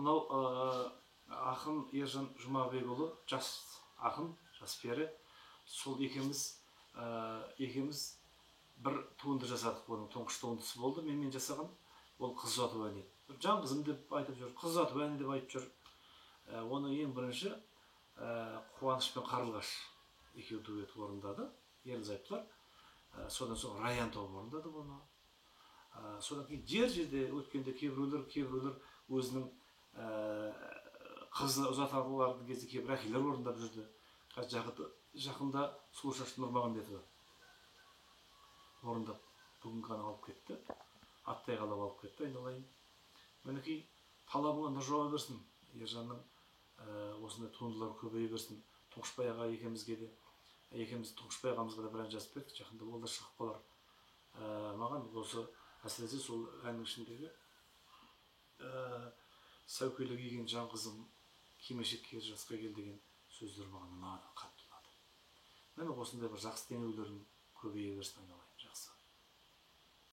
мынау ақын Ержан Жұмабекұлы, жас ақын, жас пері. Сол екеуміз бір туынды жасадық. Оның тұңғыш туындысы болды, менімен жасаған. Ол қыз ұзату әні. Жан қызым деп айтып жүр, қыз ұзату әні деп айтып жүр. Оның ең бірінші Қуаныш пен Қарлығаш екеуі дуэт орындады, ерлі-зайыптылар. Содан соң Раян тобы орындады бұны. Содан кейін жер-жерде өткенде кейбіреулер өзінің қызы ұзатылған кезде кейбір әкелер орындап жүрді. Жақында Сұлушаш Нұрмағамбетова орындап бүгін ғана алып кетті. Аттай қалап алып кетті, айналайын. Мінекей талабыңа нұр жауа берсін. Ержанның осындай туындылар көбейе берсін. Тұңғышбай аға екеумізге де, Тұңғышбай ағамызға да бір ән жазып бердік. Жақында ол да шығып қалар. Маған осы әсіресе сол әннің ішіндегі сәукеле киген жан қызым, кимешекке жасқа кел деген сөздер маған қатты ұнады. Міне осындай бір жақсы теңеулердің көбейе берсін, айналайын.